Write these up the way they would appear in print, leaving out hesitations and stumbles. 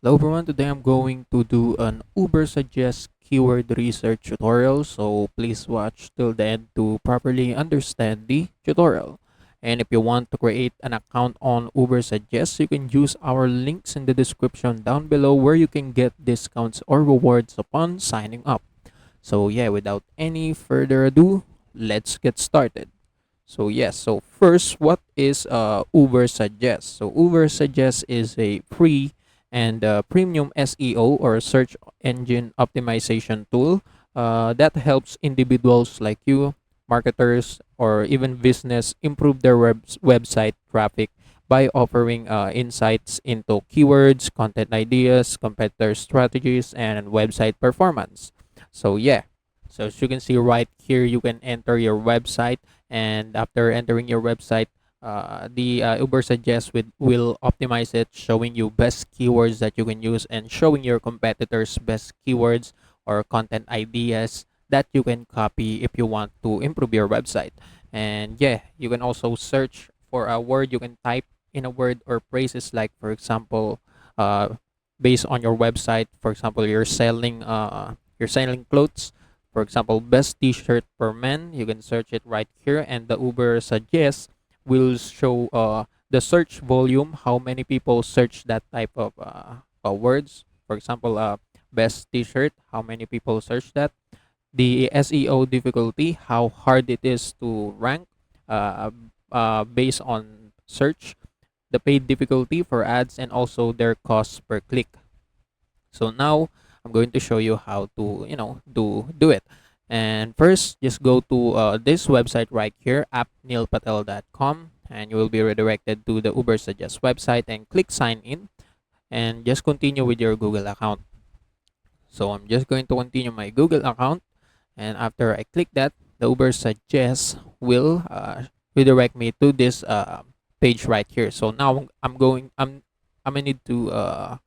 Hello everyone, today I'm going to do an Ubersuggest keyword research tutorial, so please watch till the end to properly understand the tutorial. And if you want to create an account on Ubersuggest, you can use our links in the description down below where you can get discounts or rewards upon signing up. So yeah, without any further ado, let's get started. So first, what is Ubersuggest? So Ubersuggest is a free and premium SEO or search engine optimization tool that helps individuals like you, marketers, or even business improve their website traffic by offering insights into keywords, content ideas, competitor strategies, and website performance. So yeah, so as you can see right here, you can enter your website, and after entering your website, the Ubersuggest will optimize it, showing you best keywords that you can use and showing your competitors best keywords or content ideas that you can copy if you want to improve your website. And yeah, you can also search for a word. You can type in a word or phrases like, for example, uh, based on your website. For example, you're selling clothes, for example, best t-shirt for men. You can search it right here, and the Ubersuggest will show the search volume, how many people search that type of words. For example, best t-shirt, how many people search that. The SEO difficulty, how hard it is to rank uh, based on search. The paid difficulty for ads, and also their cost per click. So now I'm going to show you how to, do it. And first, just go to this website right here, appnilpatel.com, and you will be redirected to the Ubersuggest website and click sign in, and just continue with your Google account. So I'm just going to continue my Google account, and after I click that, the Ubersuggest will redirect me to this page right here. So now I'm gonna need to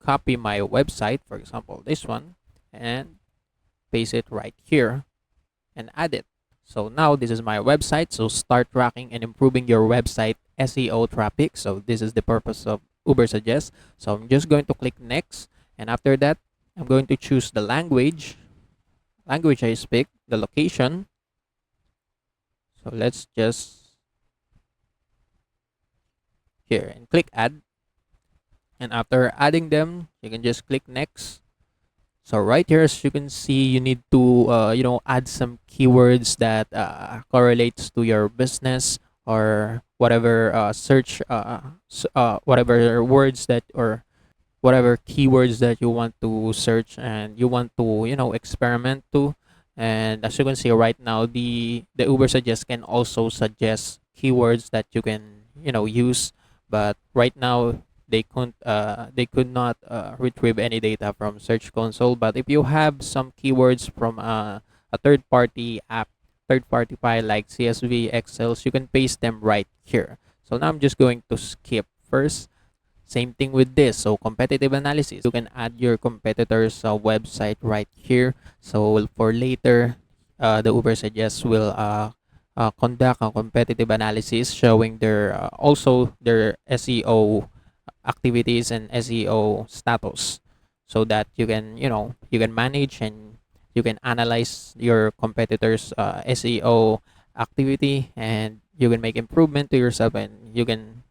copy my website, for example, this one, and paste it right here and add it. So now this is my website. So start tracking and improving your website SEO traffic. So this is the purpose of Ubersuggest. So I'm just going to click next, and after that, I'm going to choose the language I speak, the location. So let's just here and click add. And after adding them, you can just click next. So right here, as you can see, you need to add some keywords that correlates to your business, or whatever whatever words that, or whatever keywords that you want to search and you want to experiment to. And as you can see right now, the Ubersuggest can also suggest keywords that you can use, but right now they could not retrieve any data from Search Console. But if you have some keywords from a third party app, third party file like CSV, Excel, you can paste them right here. So now I'm just going to skip first. Same thing with this. So competitive analysis, you can add your competitors website right here. So for later, the Ubersuggest will conduct a competitive analysis showing their also their SEO activities and SEO status, so that you can manage and you can analyze your competitors SEO activity, and you can make improvement to yourself, and you can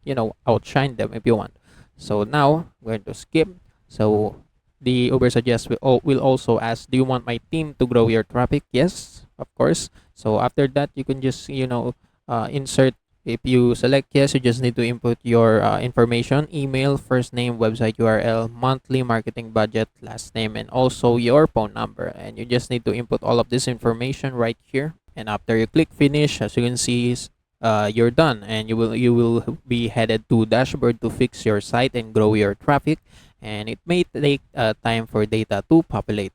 outshine them if you want. So now we're going to skip. So the Ubersuggest will also ask, do you want my team to grow your traffic? Yes, of course. So after that, you can just insert. If you select yes, you just need to input your information: email, first name, website URL, monthly marketing budget, last name, and also your phone number. And you just need to input all of this information right here. And after you click finish, as you can see, you're done, and you will be headed to dashboard to fix your site and grow your traffic. And it may take time for data to populate.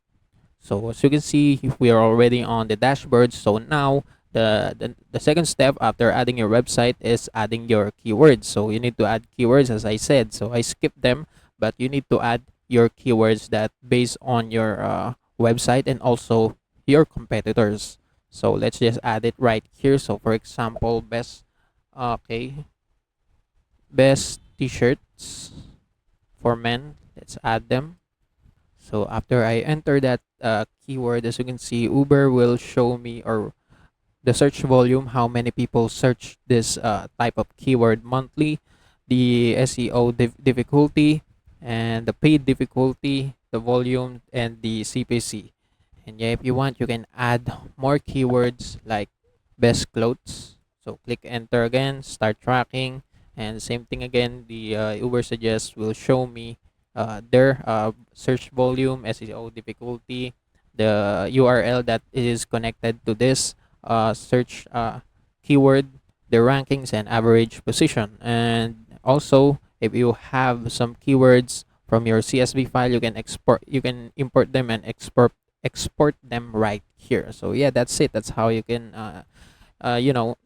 So as you can see, we are already on the dashboard. So now the second step after adding your website is adding your keywords. So you need to add keywords, as I said. So I skipped them, but you need to add your keywords that based on your website and also your competitors. So let's just add it right here. So for example, best t-shirts for men. Let's add them. So after I enter that keyword, as you can see, Uber will show me, or the search volume, how many people search this type of keyword monthly, the SEO difficulty, and the paid difficulty, the volume, and the CPC. And yeah, if you want, you can add more keywords like best clothes. So click enter again, start tracking, and same thing again. The Ubersuggest will show me their search volume, SEO difficulty, the URL that is connected to this search keyword, the rankings and average position. And also, if you have some keywords from your CSV file, you can import them and export them right here. So yeah, that's it. That's how you can uh, you know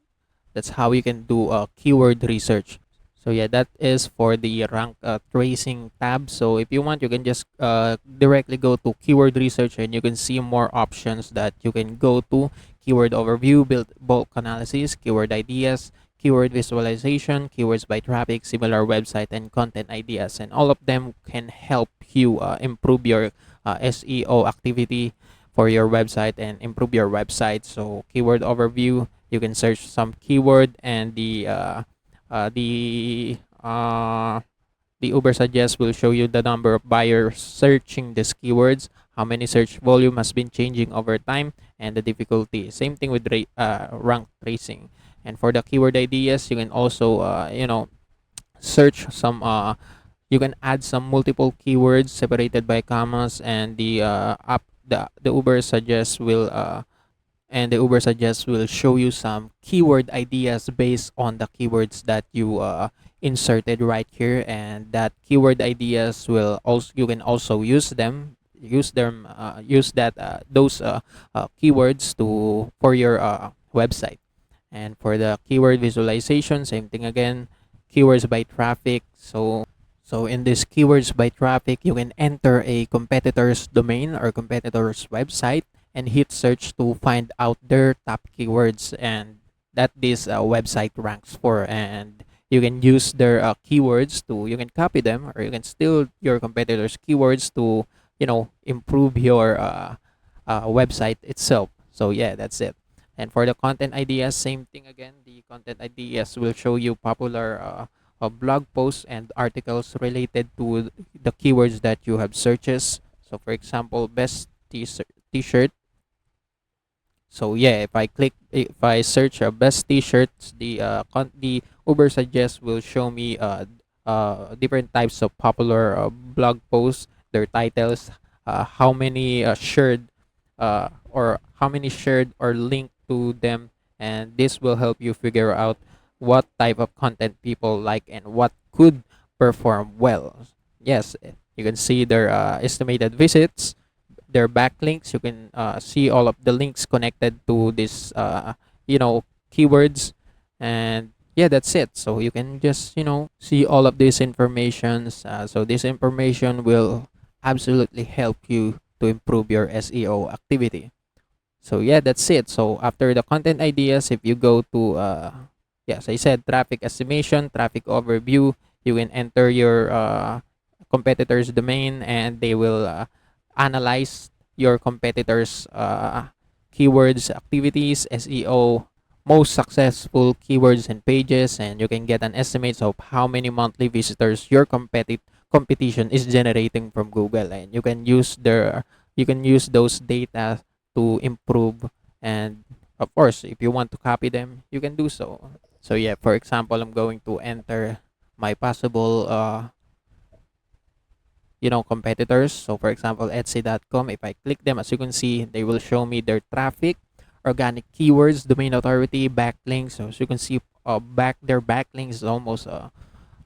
that's how you can do keyword research. So yeah, that is for the rank tracing tab. So if you want, you can just directly go to keyword research, and you can see more options that you can go to: keyword overview, build bulk analysis, keyword ideas, keyword visualization, keywords by traffic, similar website, and content ideas. And all of them can help you improve your SEO activity for your website and improve your website. So keyword overview, you can search some keyword, and uh, the uh, the Ubersuggest will show you the number of buyers searching these keywords, how many search volume has been changing over time, and the difficulty. Same thing with rank tracing. And for the keyword ideas, you can also search some you can add some multiple keywords separated by commas, and the Ubersuggest will show you some keyword ideas based on the keywords that you inserted right here. And that keyword ideas will also, you can also use that those keywords to for your website. And for the keyword visualization, same thing again, keywords by traffic. So in this keywords by traffic, you can enter a competitor's domain or competitor's website and hit search to find out their top keywords and that this website ranks for. And you can use their keywords to, you can copy them, or you can steal your competitor's keywords to improve your website itself. So yeah, that's it. And for the content ideas, same thing again. The content ideas will show you popular blog posts and articles related to the keywords that you have searches. So for example, best t-shirt. So yeah, if I search best t-shirts, the Ubersuggest will show me different types of popular blog posts, their titles, how many shared or how many shared or linked to them. And this will help you figure out what type of content people like and what could perform well. Yes, you can see their estimated visits, their backlinks. You can see all of the links connected to this keywords. And yeah, that's it. So you can just see all of these informations. So this information will absolutely help you to improve your SEO activity. So yeah, that's it. So after the content ideas, if you go to yes, I said traffic estimation, traffic overview, you can enter your competitor's domain, and they will analyze your competitors keywords, activities, SEO, most successful keywords and pages. And you can get an estimate of how many monthly visitors your competition is generating from Google. And you can use those data to improve. And of course, if you want to copy them, you can do so. So yeah, for example, I'm going to enter my possible competitors. So for example, Etsy.com, if I click them, as you can see, they will show me their traffic, organic keywords, domain authority, backlinks. So as you can see, their backlinks is almost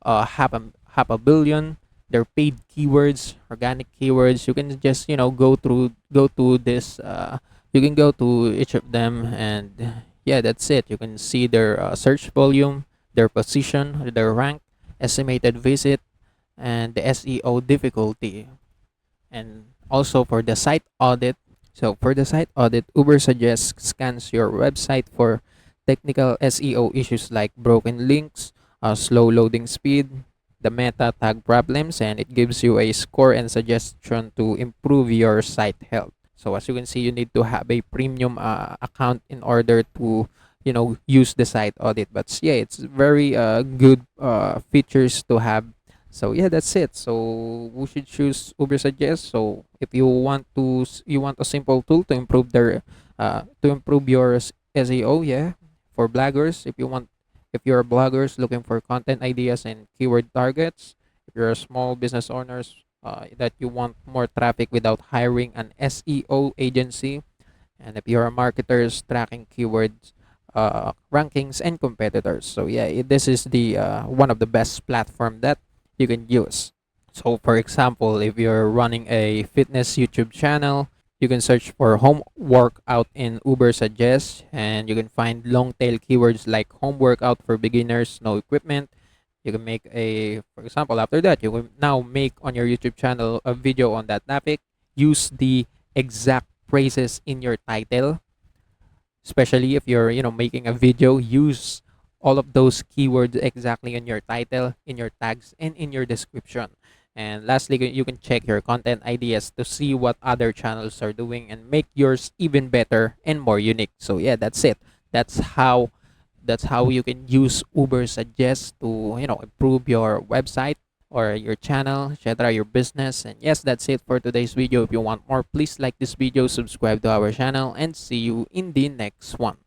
half a billion. Their paid keywords, organic keywords. You can just go to this. You can go to each of them, and yeah, that's it. You can see their search volume, their position, their rank, estimated visit, and the SEO difficulty. And also for the site audit. So for the site audit, Ubersuggest scans your website for technical SEO issues like broken links, slow loading speed, the meta tag problems, and it gives you a score and suggestion to improve your site health. So as you can see, you need to have a premium account in order to use the site audit. But yeah, it's very good features to have. So yeah, that's it. So we should choose Ubersuggest. So if you want you want a simple tool to improve your SEO, yeah, for bloggers. If you're bloggers looking for content ideas and keyword targets, if you're a small business owners that you want more traffic without hiring an SEO agency, and if you're a marketers tracking keywords, rankings and competitors. So yeah, this is the one of the best platform that you can use. So for example, if you're running a fitness YouTube channel, you can search for home workout in Ubersuggest, and you can find long tail keywords like home workout for beginners, no equipment. You can make for example, after that, you will now make on your YouTube channel a video on that topic. Use the exact phrases in your title, especially if you're making a video. Use all of those keywords exactly in your title, in your tags, and in your description. And lastly, you can check your content ideas to see what other channels are doing and make yours even better and more unique. So yeah, that's it. That's how you can use Ubersuggest to improve your website or your channel, etc., your business. And yes, that's it for today's video. If you want more, please like this video, subscribe to our channel, and see you in the next one.